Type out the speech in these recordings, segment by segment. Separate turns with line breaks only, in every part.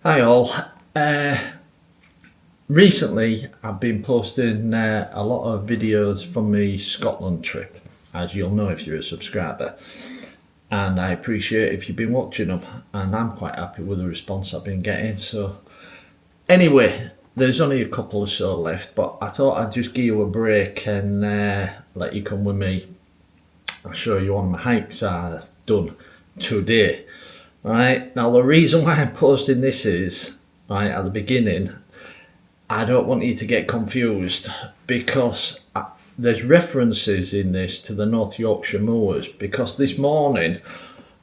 Hi all. Recently I've been posting a lot of videos from the Scotland trip, as you'll know if you're a subscriber, and I appreciate if you've been watching them, and I'm quite happy with the response I've been getting. So anyway, there's only a couple or so left, but I thought I'd just give you a break and let you come with me. I'll show you one of my hikes I've done today. Right, now the reason why I'm posting this is, right at the beginning, I don't want you to get confused, because there's references in this to the North Yorkshire moors, because this morning,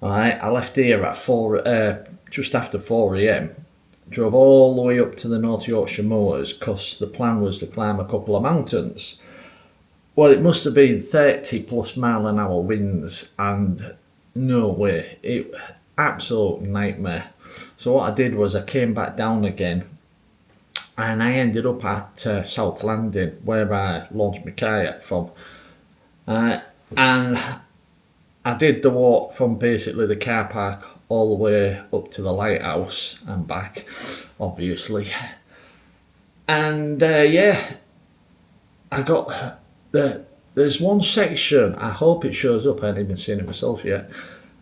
right, I left here at just after 4 a.m, drove all the way up to the North Yorkshire moors because the plan was to climb a couple of mountains. Well, it must have been 30+ mph winds, and no way, it absolute nightmare. So what I did was I came back down again, and I ended up at South Landing, where I launched my kayak from, and I did the walk from basically the car park all the way up to the lighthouse and back, obviously. And yeah, I got there's one section, I hope it shows up, I haven't even seen it myself yet.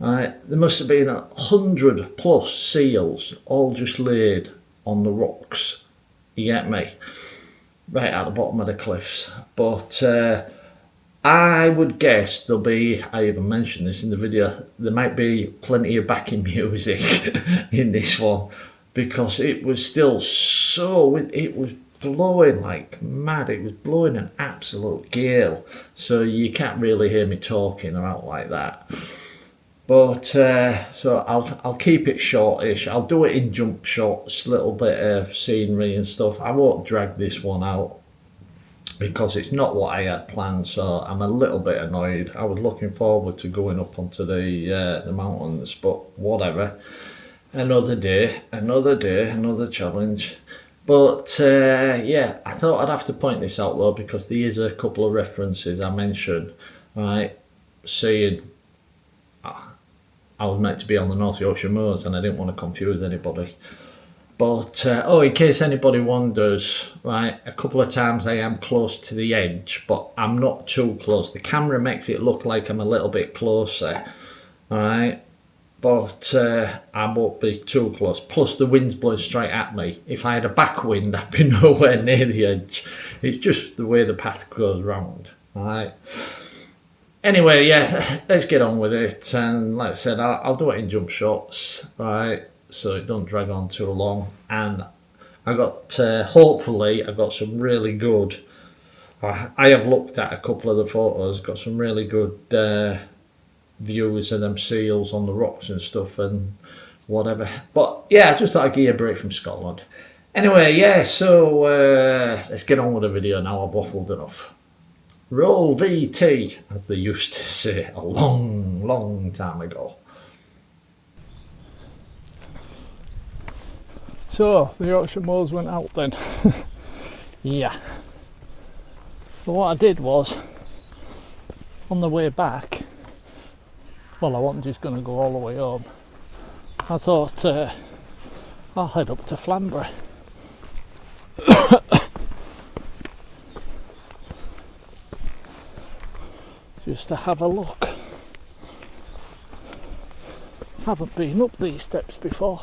There must have been 100+ seals all just laid on the rocks, you get me, right at the bottom of the cliffs. But I would guess there'll be, I even mentioned this in the video, there might be plenty of backing music in this one, because it was still so, it was blowing like mad. It was blowing an absolute gale, so you can't really hear me talking or out like that. But so I'll keep it shortish. I'll do it in jump shots, little bit of scenery and stuff. I won't drag this one out because it's not what I had planned, so I'm a little bit annoyed. I was looking forward to going up onto the mountains, but whatever. Another day, another challenge. But yeah, I thought I'd have to point this out though, because there is a couple of references I mentioned, right, saying I was meant to be on the North Yorkshire moors, and I didn't want to confuse anybody. But oh, in case anybody wonders, right, a couple of times I am close to the edge, but I'm not too close. The camera makes it look like I'm a little bit closer, right, but I won't be too close. Plus the wind's blowing straight at me. If I had a backwind, I'd be nowhere near the edge. It's just the way the path goes round, right. Anyway, yeah, let's get on with it. And like I said, I'll do it in jump shots, right, so it don't drag on too long. And I got, hopefully, I got some really good, I have looked at a couple of the photos, got some really good views of them seals on the rocks and stuff and whatever. But yeah, I just thought I'd give you a break from Scotland. Anyway, yeah, so let's get on with the video now. I've waffled enough. Roll VT, as they used to say a long time ago.
So the Yorkshire moors went out then. Yeah. So what I did was, on the way back, well, I wasn't just going to go all the way home. I thought I'll head up to Flamborough. Just to have a look. Haven't been up these steps before.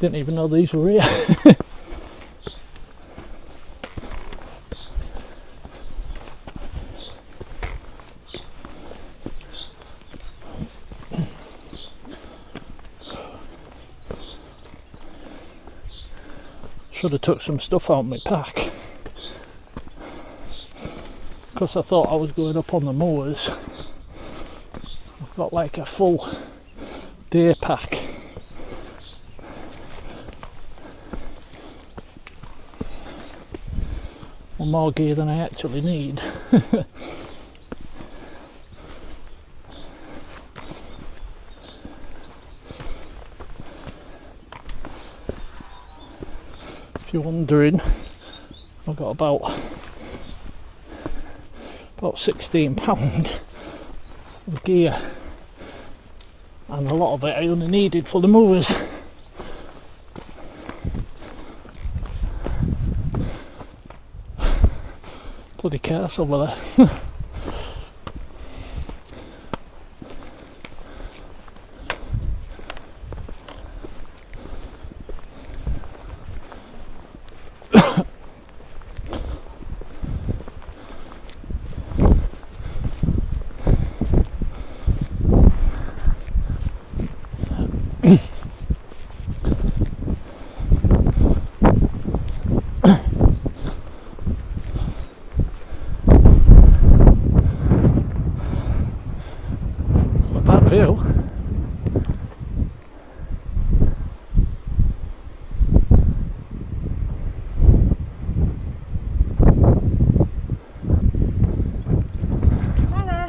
Didn't even know these were here. Should have took some stuff out of my pack, because I thought I was going up on the moors. I've got like a full day pack. Or more gear than I actually need. If you're wondering, I've got about £16 of gear, and a lot of it I only needed for the movers. bloody cars over there. Bad view.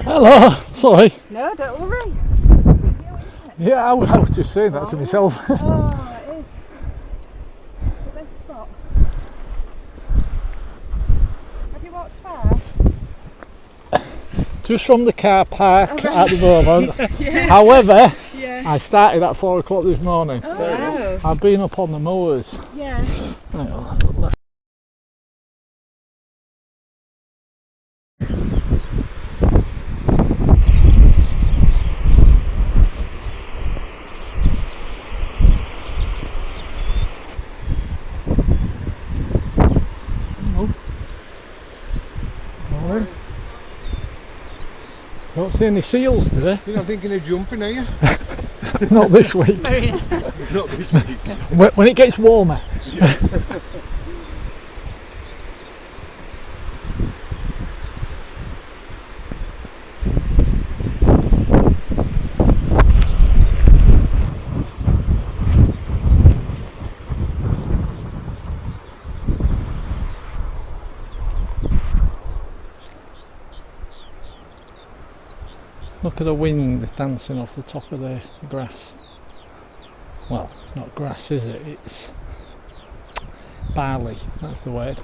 Hello, sorry.
No, don't worry.
Yeah, I was just saying that to myself.
Oh, it is. The best spot. Have you walked far?
Just from the car park
Oh, right.
at the moment.
Yeah.
However,
Yeah.
I started at 4 o'clock this morning.
Oh, wow.
I've been up on the moors.
Yeah.
Hang on, left. Morning. Don't see any seals today.
You're not thinking of jumping, are you?
Not this week.
Not this week.
When it gets warmer. Look at the wind dancing off the top of the grass. Well, it's not grass, is it? It's barley, that's the word.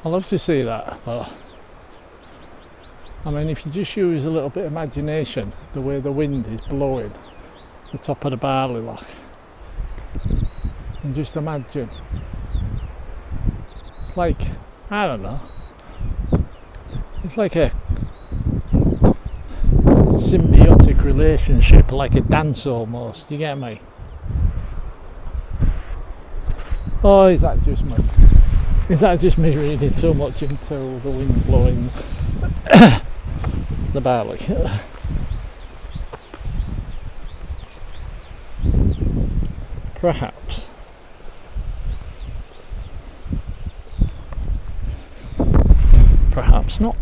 I love to see that though. I mean, if you just use a little bit of imagination, the way the wind is blowing the top of the barley lock, and just imagine, it's like, I don't know, it's like a symbiotic relationship, like a dance almost, you get me? Or is that just me? Is that just me reading too much into the wind blowing the barley? Perhaps. Perhaps not.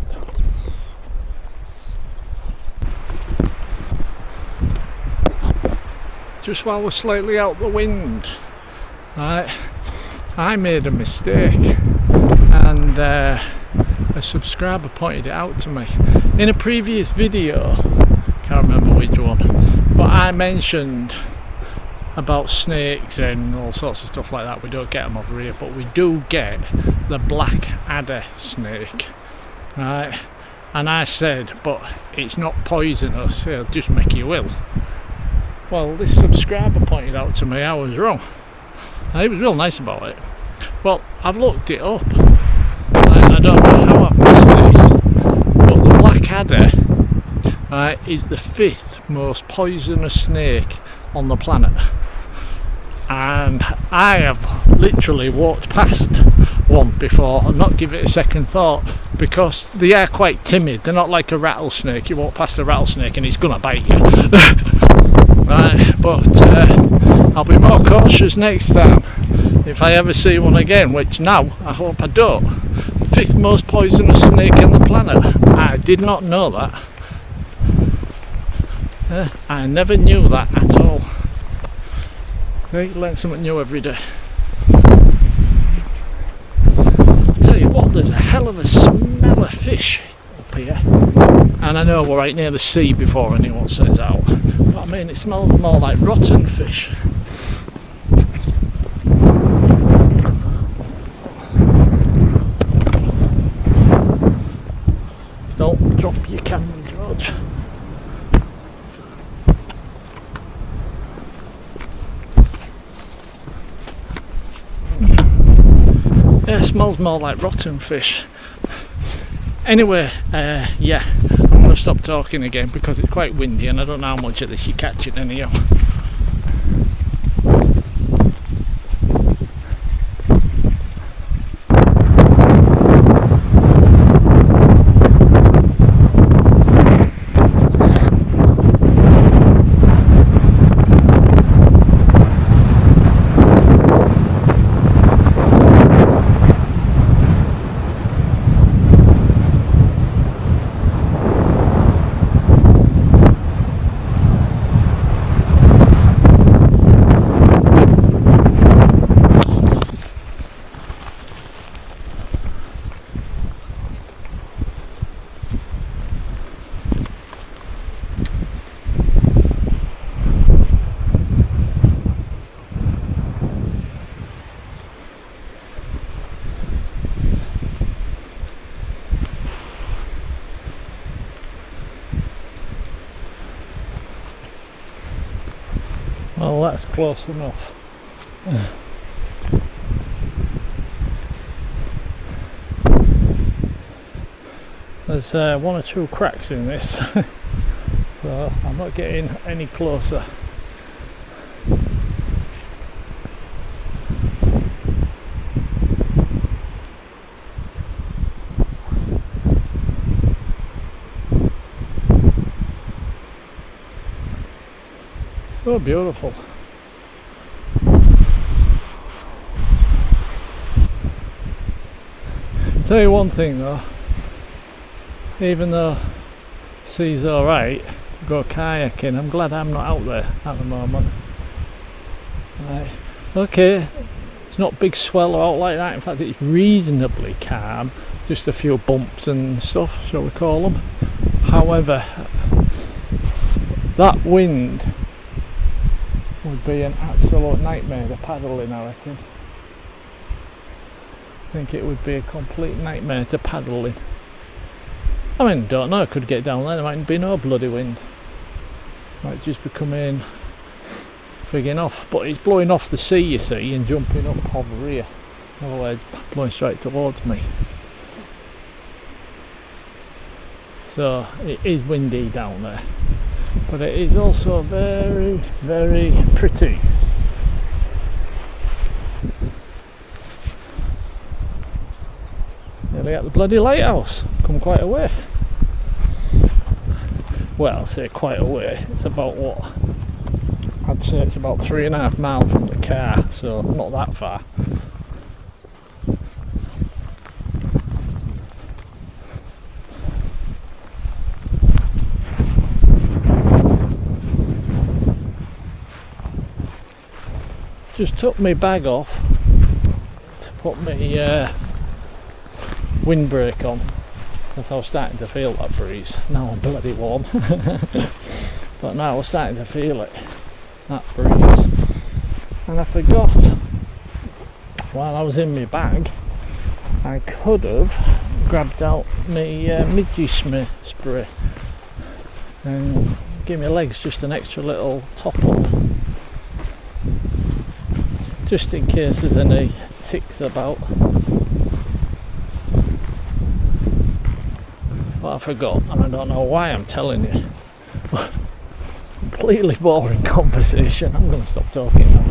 Just while we're slightly out the wind, I made a mistake, and a subscriber pointed it out to me in a previous video. Can't remember which one, but I mentioned about snakes and all sorts of stuff like that. We don't get them over here, but we do get the black adder snake, right? And I said, but it's not poisonous, it'll just make you ill. Well, this subscriber pointed out to me I was wrong. He was real nice about it. Well, I've looked it up, and I don't know how I've missed this, but the black adder is the 5th most poisonous snake on the planet. And I have literally walked past one before and not give it a second thought, because they are quite timid. They're not like a rattlesnake. You walk past a rattlesnake and it's gonna bite you. Right, but I'll be more cautious next time if I ever see one again, which now I hope I don't. 5th most poisonous snake on the planet. I did not know that. I never knew that at all. Okay, learn something new every day. I'll tell you what, there's a hell of a smell of fish up here. And I know we're right near the sea before anyone says out. But I mean, it smells more like rotten fish. Don't drop your camera, George. Yeah, it smells more like rotten fish. Anyway, yeah, I'm gonna stop talking again because it's quite windy and I don't know how much of this you're catching anyhow. Well, that's close enough. There's one or two cracks in this, so I'm not getting any closer. So beautiful. Tell you one thing though, even though sea's alright to go kayaking, I'm glad I'm not out there at the moment. Right. Okay, it's not big swell or out like that, in fact it's reasonably calm, just a few bumps and stuff, shall we call them. However, that wind would be an absolute nightmare to paddle in, I reckon. I think it would be a complete nightmare to paddle in. I mean, don't know, I could get down there mightn't be no bloody wind. Might just be coming frigging off, but it's blowing off the sea, you see, and jumping up over here. In other words, blowing straight towards me. So it is windy down there, but it is also very, very pretty. Nearly at the bloody lighthouse, come quite a way. Well, I'll say quite a way, it's about what? I'd say it's about 3.5 miles from the car, so not that far. Just took my bag off to put my windbreak on because I was starting to feel that breeze. Now I'm bloody warm, but now I was starting to feel it, that breeze. And I forgot, while I was in my bag, I could have grabbed out my midgie spray and give my legs just an extra little top up, just in case there's any ticks about. But I forgot, and I don't know why I'm telling you. Completely boring conversation. I'm going to stop talking now.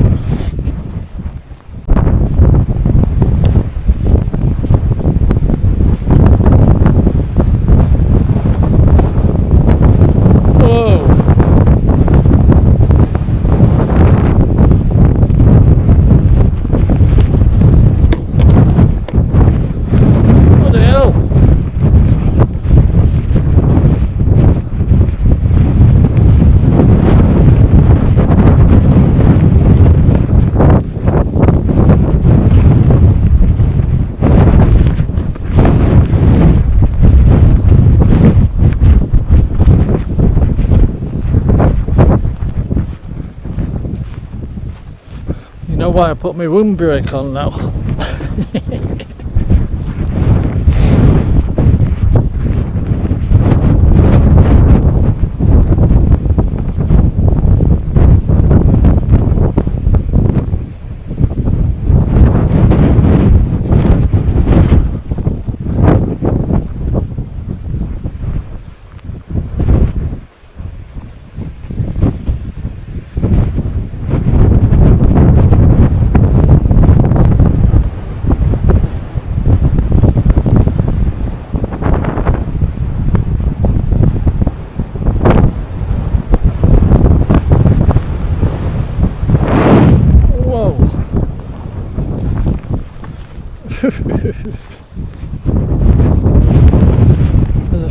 You know why I put my windbreak on now?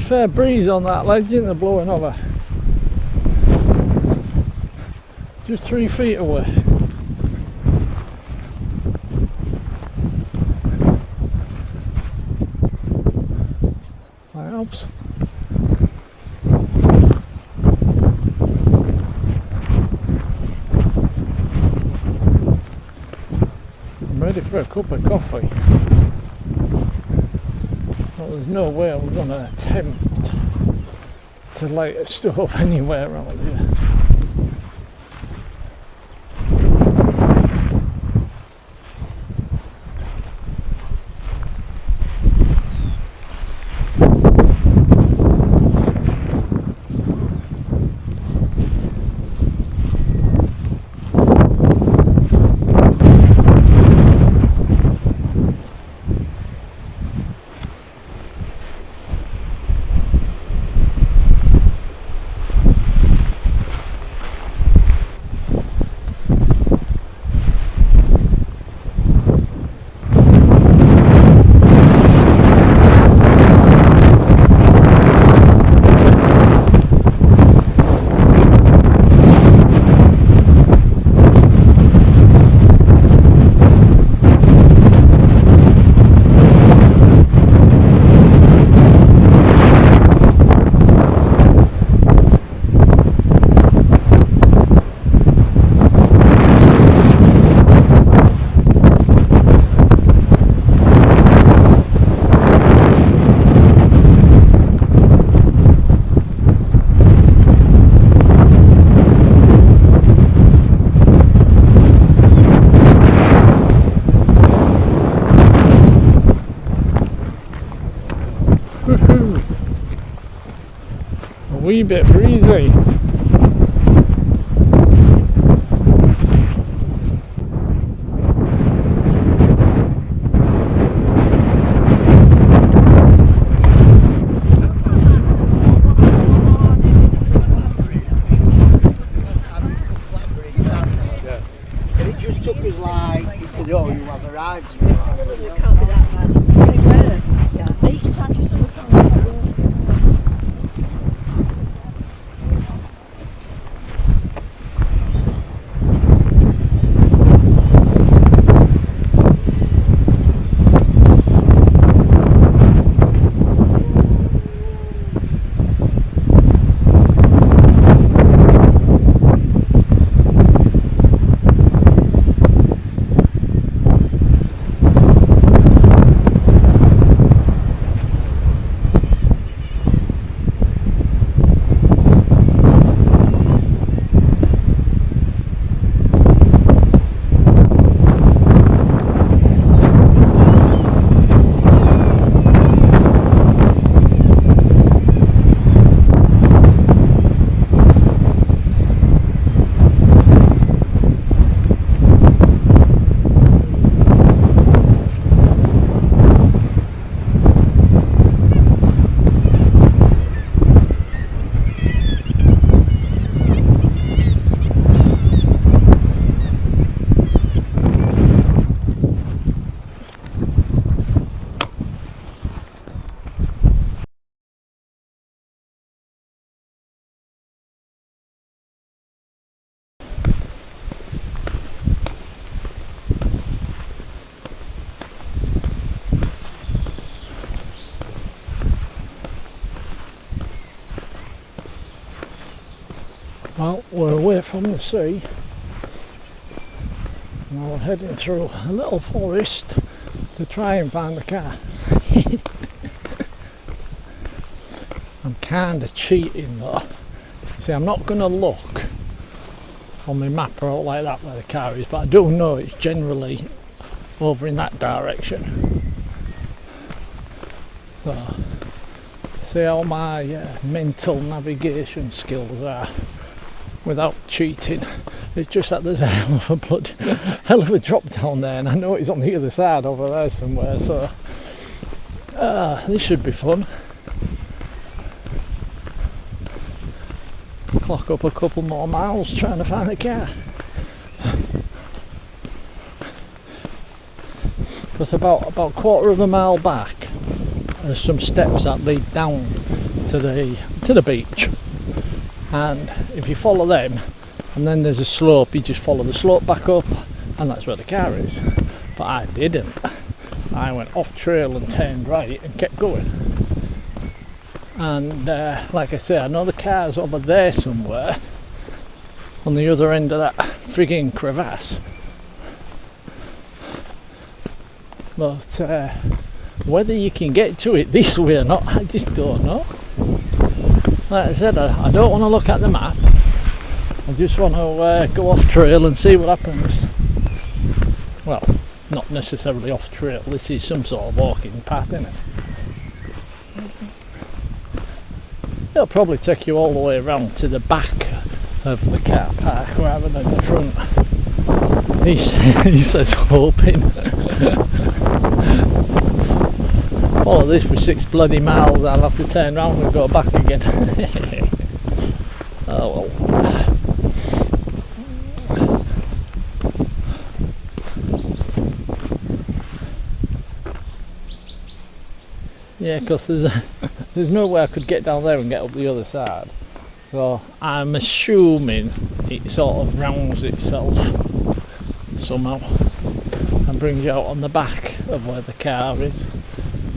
fair breeze on that ledge, isn't there, blowing over? Just 3 feet away. That helps. I'm ready for a cup of coffee. Well, there's no way I'm going to attempt to light a stove anywhere around here. A wee bit breezy.
It just took us like, you said, oh, you have arrived.
You can't be that bad. Anywhere. Yeah. Each time you saw the song,
Well, we're away from the sea. Now we're heading through a little forest to try and find the car. I'm kind of cheating though. See, I'm not going to look on my map or out like that where the car is, but I do know it's generally over in that direction. So, see how my mental navigation skills are without cheating. It's just that there's a hell of a drop down there, and I know it's on the other side over there somewhere, so this should be fun. Clock up a couple more miles trying to find the car. Because about a quarter of a mile back there's some steps that lead down to the beach, and if you follow them, and then there's a slope, you just follow the slope back up, and that's where the car is. But I didn't. I went off trail and turned right and kept going. And like I say, I know the car's over there somewhere on the other end of that frigging crevasse, but whether you can get to it this way or not, I just don't know. Like I said, I don't want to look at the map. I just want to go off trail and see what happens. Well, not necessarily off trail, this is some sort of walking path, isn't it? It'll probably take you all the way around to the back of the car park rather than the front. He says hoping. Follow this for 6 bloody miles, I'll have to turn around and go back again. Oh well. Yeah, because there's no way I could get down there and get up the other side. So I'm assuming it sort of rounds itself somehow and brings you out on the back of where the car is,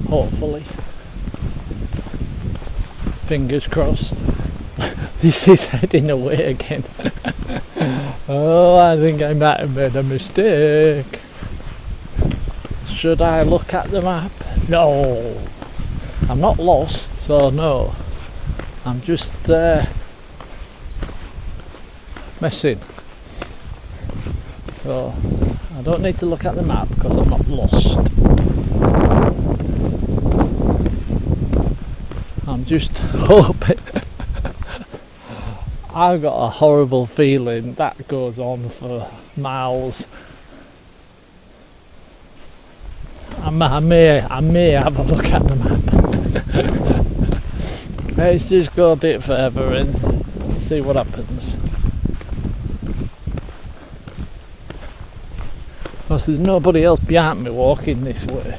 hopefully. Fingers crossed. This is heading away again. Oh, I think I might have made a mistake. Should I look at the map? No. I'm not lost, so no. I'm just messing. So I don't need to look at the map because I'm not lost. I'm just hoping. I've got a horrible feeling that goes on for miles. I may have a look at the map. Let's just go a bit further and see what happens. Because there's nobody else behind me walking this way.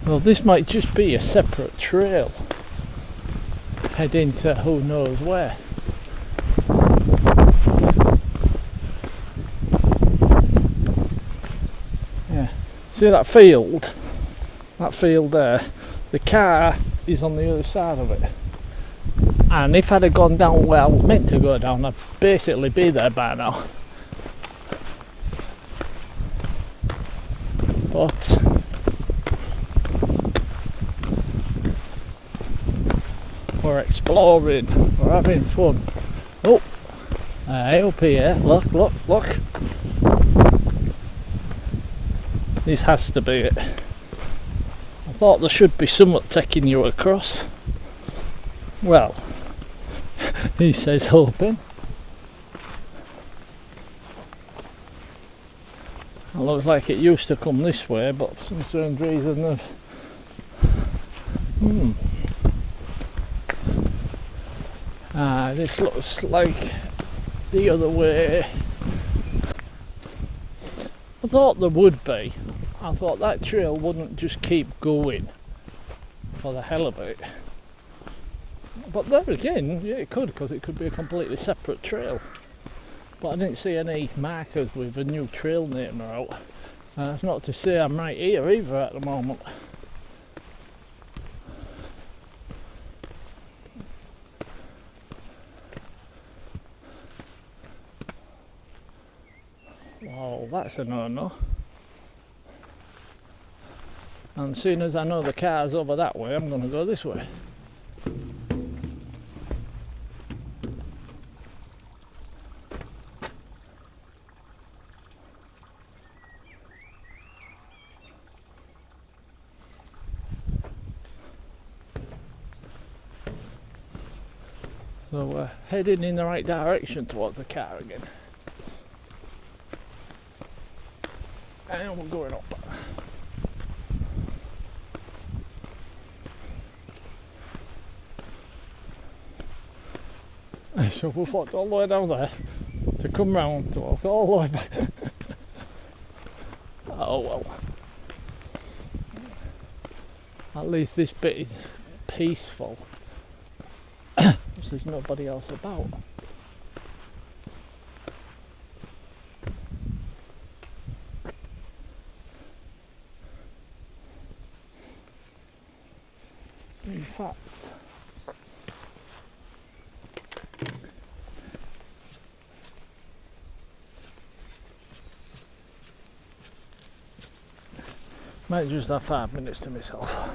Well, this might just be a separate trail heading to who knows where. Yeah, see that field? That field there, the car is on the other side of it. And if I'd have gone down where I was meant to go down, I'd basically be there by now. But we're exploring, we're having fun. Oh, up here, look. This has to be it. I thought there should be somewhat taking you across. Well, he says hoping. It looks like it used to come this way, but for some strange reason this looks like the other way. I thought there would be. I thought that trail wouldn't just keep going for the hell of it. But there again, yeah, it could, because it could be a completely separate trail. But I didn't see any markers with a new trail name out. That's not to say I'm right here either at the moment. Wow, that's a no-no. And as soon as I know the car's over that way, I'm going to go this way. So we're heading in the right direction towards the car again. And we're going up. So we've walked all the way down there to come round to walk all the way back. Oh well. At least this bit is peaceful. Because there's nobody else about. In fact, might just have 5 minutes to myself.